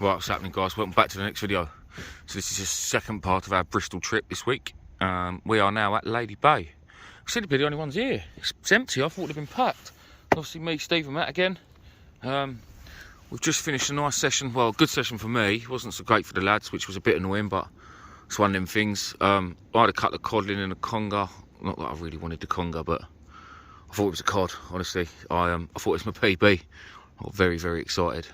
Right, what's happening, guys? Welcome back to the next video. So this is the second part of our Bristol trip this week. We are now at Lady Bay. Seem to be the only ones here. It's empty. I thought it would have been packed. Obviously me, Steve and Matt again. We've just finished a nice session. Well, a good session for me. It wasn't so great for the lads, which was a bit annoying, but it's one of them things. I had a couple of codling and a conger. Not that I really wanted the conger, but I thought it was a cod, honestly. I thought it was my PB. I got very, very excited.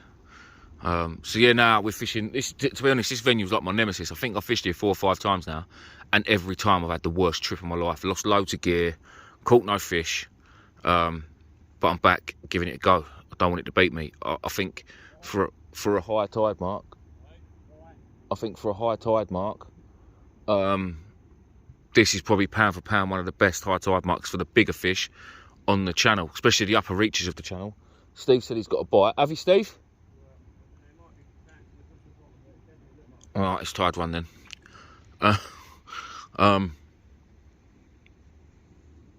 So yeah, now we're fishing. To be honest, this venue's like my nemesis. I think I've fished here 4 or 5 times now, and every time I've had the worst trip of my life. Lost loads of gear, caught no fish, but I'm back giving it a go. I don't want it to beat me. I think for a high tide mark, this is probably pound for pound one of the best high tide marks for the bigger fish on the channel, especially the upper reaches of the channel. Steve said he's got a bite. Have you, Steve? Alright, it's tide one then.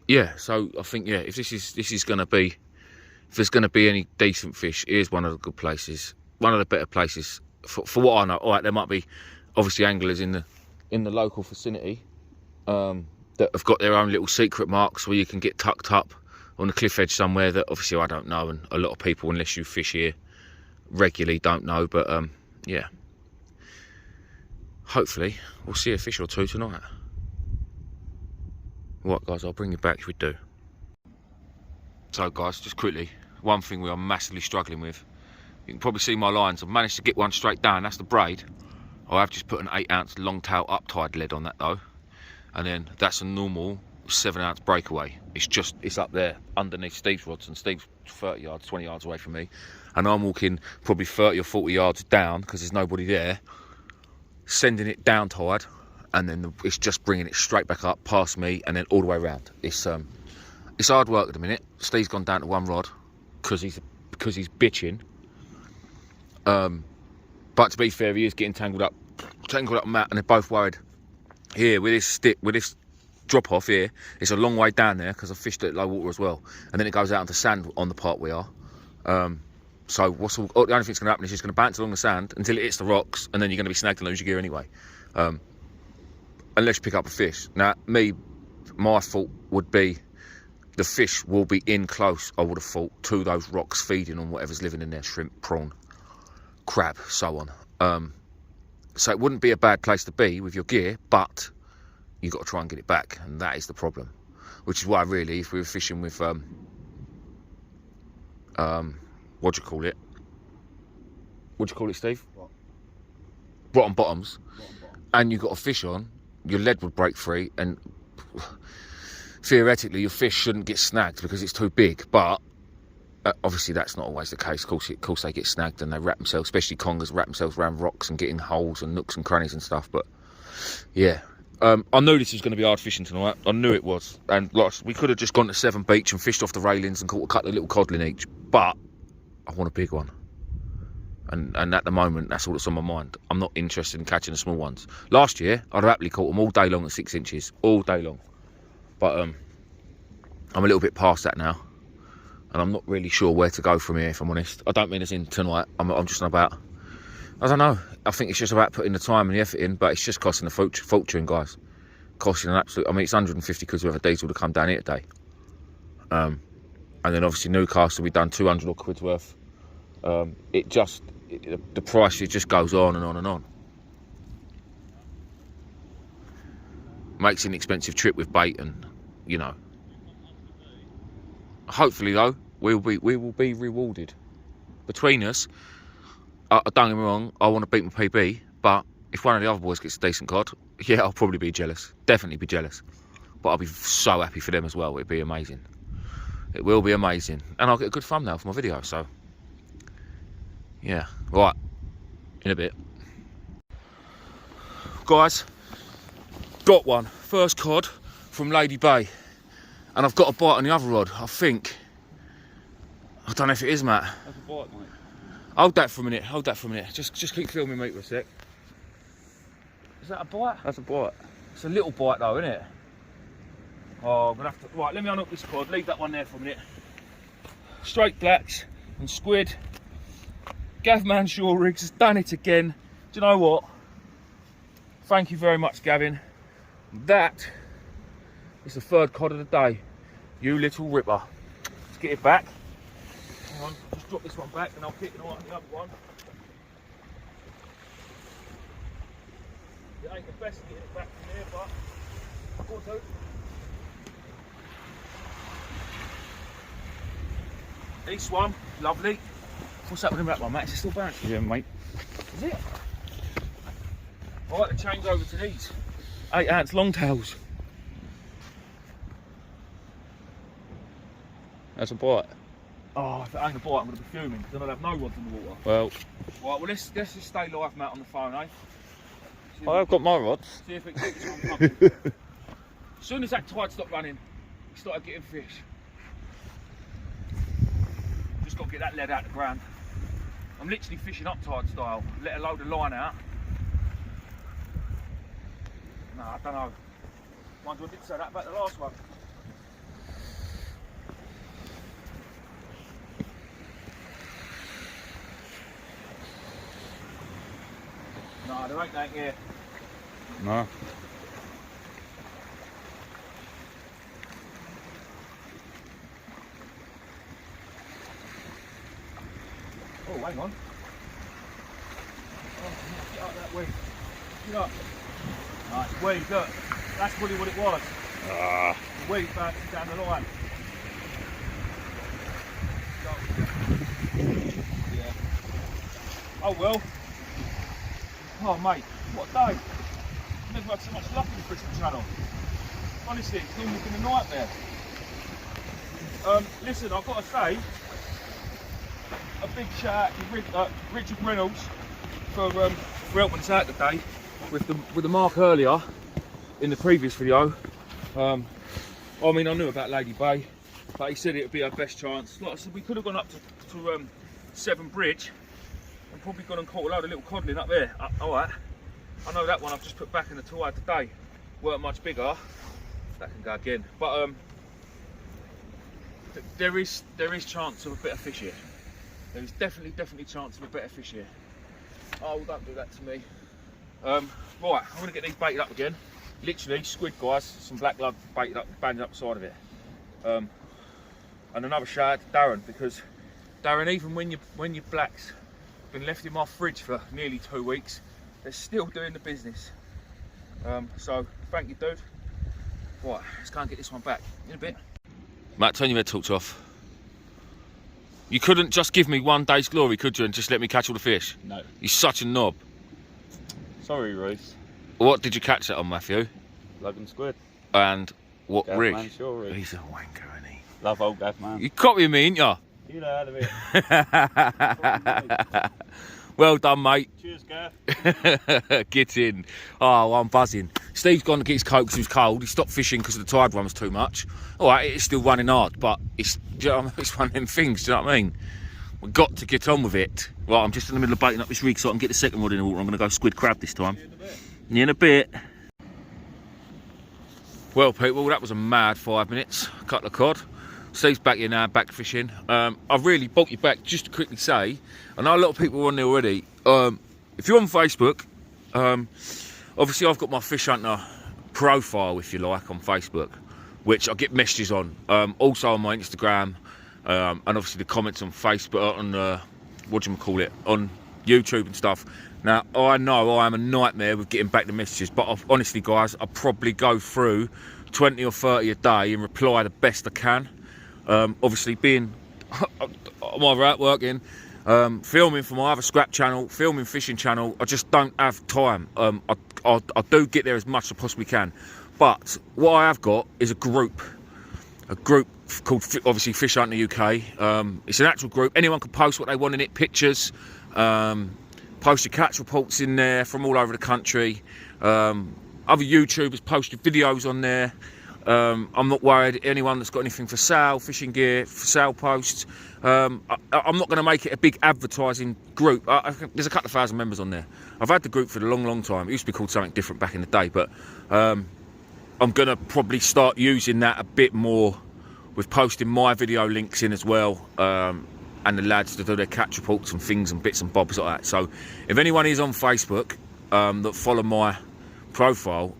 Yeah, so I think, yeah, if this is gonna be, if there's gonna be any decent fish, here's one of the good places, one of the better places for what I know. Alright, there might be obviously anglers in the local vicinity that have got their own little secret marks where you can get tucked up on the cliff edge somewhere that obviously I don't know, and a lot of people, unless you fish here regularly, don't know. But yeah, hopefully we'll see a fish or two tonight. Right, guys, I'll bring you back if we do. So guys, just quickly, one thing we are massively struggling with, you can probably see my lines. I've managed to get one straight down. That's the braid. I have just put an 8-ounce long tail uptide lead on that though, and then that's a normal 7-ounce breakaway. It's up there underneath Steve's rods, and Steve's 30 yards, 20 yards away from me, and I'm walking probably 30 or 40 yards down because there's nobody there, sending it down tide, and then it's just bringing it straight back up past me and then all the way around. It's hard work at the minute. Steve's gone down to 1 rod because he's bitching. But to be fair, he is getting tangled up with Matt, and they're both worried. Here with this drop off here, it's a long way down there because I fished at low water as well, and then it goes out onto sand on the part we are. So the only thing that's going to happen is it's going to bounce along the sand until it hits the rocks, and then you're going to be snagged and lose your gear anyway, unless you pick up a fish. Now my fault would be the fish will be in close, I would have thought, to those rocks, feeding on whatever's living in there: shrimp, prawn, crab, so on. So it wouldn't be a bad place to be with your gear, but you've got to try and get it back, and that is the problem. Which is why, really, if we were fishing with what do you call it? What do you call it, Steve? What? Bottom bottoms. And you've got a fish on, your lead would break free, and theoretically your fish shouldn't get snagged because it's too big. But obviously that's not always the case. Of course they get snagged and they wrap themselves, especially congers, wrap themselves around rocks and get in holes and nooks and crannies and stuff. But yeah, I knew this was going to be hard fishing tonight. I knew it was. And like, we could have just gone to 7 Beach and fished off the railings and caught a couple of little codling each. But I want a big one. And at the moment, that's all that's on my mind. I'm not interested in catching the small ones. Last year, I'd have happily caught them all day long at 6 inches. All day long. But I'm a little bit past that now. And I'm not really sure where to go from here, if I'm honest. I don't mean as in tonight. I'm just about, I don't know. I think it's just about putting the time and the effort in, but it's just costing a fortune, guys. Costing an absolute, I mean, it's 150 quid worth of diesel to come down here today. And then obviously Newcastle, we've done 200 odd quid worth. The price, it just goes on and on and on. Makes an expensive trip with bait, and you know. Hopefully though, we will be rewarded. Between us, don't get me wrong, I want to beat my PB, but if one of the other boys gets a decent cod, yeah, I'll probably be jealous. Definitely be jealous. But I'll be so happy for them as well. It'd be amazing. It will be amazing. And I'll get a good thumbnail for my video, so yeah. Right, in a bit. Guys, got one. First cod from Lady Bay. And I've got a bite on the other rod, I think. I don't know if it is, Matt. That's a bite, mate. Hold that for a minute, Just keep filming, mate, for a sec. Is that a bite? That's a bite. It's a little bite though, isn't it? Oh, I'm gonna have to, right, let me unhook this cod, leave that one there for a minute. Straight blacks and squid. Gavman Shore Rigs has done it again. Do you know what? Thank you very much, Gavin. That is the third cod of the day. You little ripper. Let's get it back. Hang on, just drop this one back and I'll get it on the other one. It ain't the best to get it back from here, but I've got to. This one, lovely. What's up with that one, mate? Is it still bouncing? Yeah, mate. Is it? I like to change over to these 8-ounce longtails. That's a bite. Oh, if it ain't a bite, I'm going to be fuming because then I'll have no rods in the water. Well, Right, well, let's just stay live, Matt, on the phone, eh? I've got my rods. See if it gets one coming. As soon as that tide stopped running, we started getting fish. Just got to get that lead out of the ground. I'm literally fishing up tide style. Let a load of line out. No, I don't know. Wonder I did say that about the last one. No, there ain't that here. No. Oh, hang on. Oh, get up that way. Get up. Nice weed, look. That's probably what it was. Ah. The weed bouncing down the line. Yeah. Oh well. Oh mate, what a day. I've never had so much luck in the Bristol Channel. Honestly, it's normally been a nightmare. Listen, I've got to say, a big shout out to Richard Reynolds for helping us out today with the mark earlier in the previous video. I mean, I knew about Lady Bay, but he said it would be our best chance. Like I said, we could have gone up to Severn Bridge and probably gone and caught a load of little codling up there. Alright, I know that one I've just put back in the tour today. Weren't much bigger. That can go again. But there is chance of a better fish here. There is definitely chance of a better fish here. Oh, don't do that to me. Right, I'm going to get these baited up again. Literally, squid guys, some black lug baited up, banded up the side of it. And another shout out to Darren, because Darren, even when your black's been left in my fridge for nearly 2 weeks, they're still doing the business. So thank you, dude. Right, let's go and get this one back in a bit. Matt, turn your head torch off. You couldn't just give me one day's glory, could you, and just let me catch all the fish? No. You're such a knob. Sorry, Reese. What did you catch that on, Matthew? Lug and squid. And what rig? Gavman Shore Rig. He's a wanker, isn't he? Love old Gavman. You copying me, ain't ya? You know how to be. Well done, mate. Cheers, Gav. Get in. Oh, I'm buzzing. Steve's gone to get his coat because he was cold. He stopped fishing because the tide run was too much. All right, it's still running hard, but it's, do you know what I mean? It's one of them things, do you know what I mean? We've got to get on with it. Right, I'm just in the middle of baiting up this rig so I can get the second rod in the water. I'm going to go squid crab this time. In a bit. Well, people, that was a mad 5 minutes. Couple of cod. Steve's back here now, back fishing. I've really bulked you back just to quickly say, I know a lot of people are on there already. If you're on Facebook, obviously I've got my Fish Hunter profile, if you like, on Facebook, which I get messages on. Also on my Instagram, and obviously the comments on Facebook, on on YouTube and stuff. Now, I know I am a nightmare with getting back the messages, but honestly, guys, I probably go through 20 or 30 a day and reply the best I can. Obviously, being I'm either out working, filming for my other scrap channel, filming fishing channel, I just don't have time. I do get there as much as I possibly can, but what I have got is a group called obviously Fish Hunter UK. It's an actual group. Anyone can post what they want in it, pictures, post your catch reports in there from all over the country. Other YouTubers post your videos on there. I'm not worried. Anyone that's got anything for sale, fishing gear, for sale posts. I'm not going to make it a big advertising group. There's a couple of thousand members on there. I've had the group for a long time. It used to be called something different back in the day, but I'm going to probably start using that a bit more with posting my video links in as well. the lads to do their catch reports and things and bits and bobs like that. So if anyone is on Facebook that follow my profile,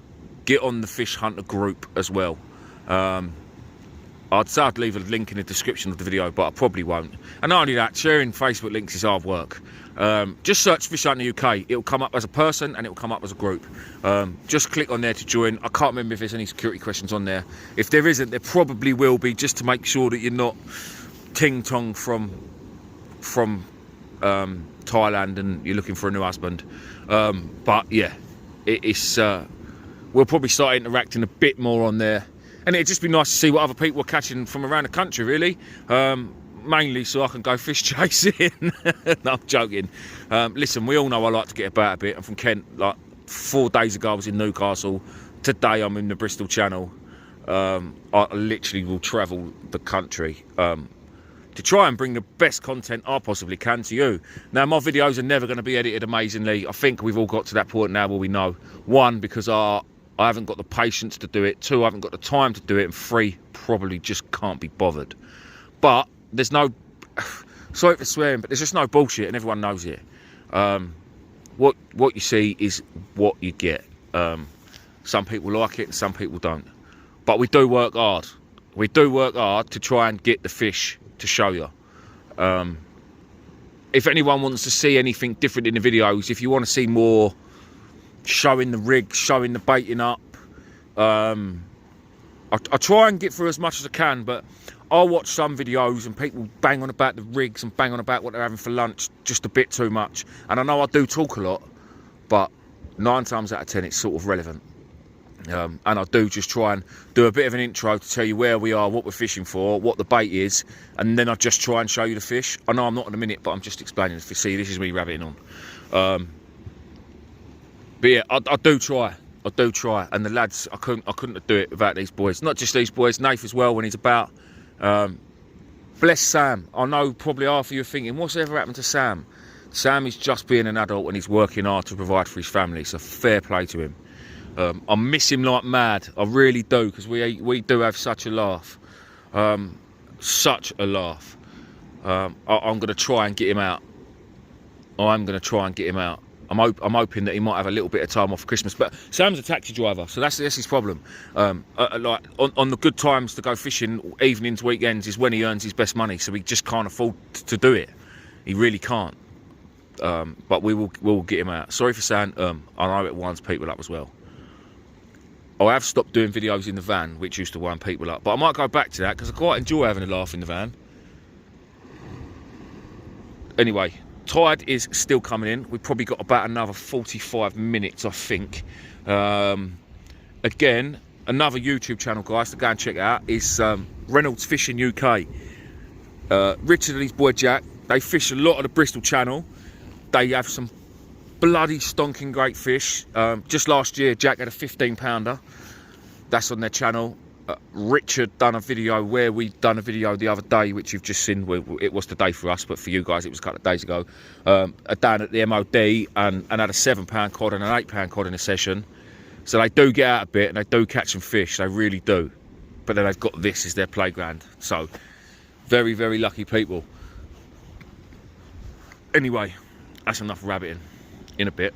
get on the Fish Hunter group as well. I'd say I'd leave a link in the description of the video, but I probably won't. And not only that, sharing Facebook links is hard work. Just search Fish Hunter UK. It'll come up as a person and it'll come up as a group. Just click on there to join. I can't remember if there's any security questions on there. If there isn't, there probably will be, just to make sure that you're not ting-tong from Thailand and you're looking for a new husband. But yeah, we'll probably start interacting a bit more on there. And it'd just be nice to see what other people are catching from around the country, really. Mainly so I can go fish chasing. No, I'm joking. Listen, we all know I like to get about a bit. I'm from Kent. Like 4 days ago I was in Newcastle. Today I'm in the Bristol Channel. I literally will travel the country to try and bring the best content I possibly can to you. Now, my videos are never going to be edited amazingly. I think we've all got to that point now where we know. 1, because I haven't got the patience to do it. 2, I haven't got the time to do it. And 3, probably just can't be bothered. But there's no, sorry for swearing, but there's just no bullshit, and everyone knows it. What you see is what you get. Some people like it and some people don't. But we do work hard. We do work hard to try and get the fish to show you. If anyone wants to see anything different in the videos, if you want to see more showing the rig, showing the baiting up, I try and get through as much as I can, but I'll watch some videos and people bang on about the rigs and bang on about what they're having for lunch just a bit too much. And I know I do talk a lot, but 9 times out of 10 it's sort of relevant. And I do just try and do a bit of an intro to tell you where we are, what we're fishing for, what the bait is, and then I just try and show you the fish. I know I'm not in a minute, but I'm just explaining the fish. See, this is me rabbiting on. But yeah, I do try. I do try. And the lads, I couldn't do it without these boys. Not just these boys, Nath as well when he's about. Bless Sam. I know probably half of you are thinking, what's ever happened to Sam? Sam is just being an adult and he's working hard to provide for his family, so fair play to him. I miss him like mad. I really do, because we do have such a laugh. Such a laugh. I'm going to try and get him out. I'm going to try and get him out. I'm hoping that he might have a little bit of time off for Christmas. But Sam's a taxi driver, so that's his problem. Like on the good times to go fishing, evenings, weekends, is when he earns his best money. So he just can't afford to do it. He really can't. But we'll get him out. Sorry for saying. I know it winds people up as well. I have stopped doing videos in the van, which used to wind people up. But I might go back to that because I quite enjoy having a laugh in the van. Anyway. Tide is still coming in. We've probably got about another 45 minutes, I think. Again, another YouTube channel, guys, to go and check out is Reynolds Fishing UK. Richard and his boy Jack, they fish a lot of the Bristol Channel. They have some bloody stonking great fish. Just last year, Jack had a 15-pounder. That's on their channel. Richard done a video where we done a video the other day, which you've just seen. It was today for us, but for you guys it was a couple of days ago. Down at the MOD and had a 7-pound cod and an 8-pound cod in a session. So they do get out a bit and they do catch some fish, they really do. But then they've got this as their playground. So very, very lucky people. Anyway, that's enough rabbiting. In a bit.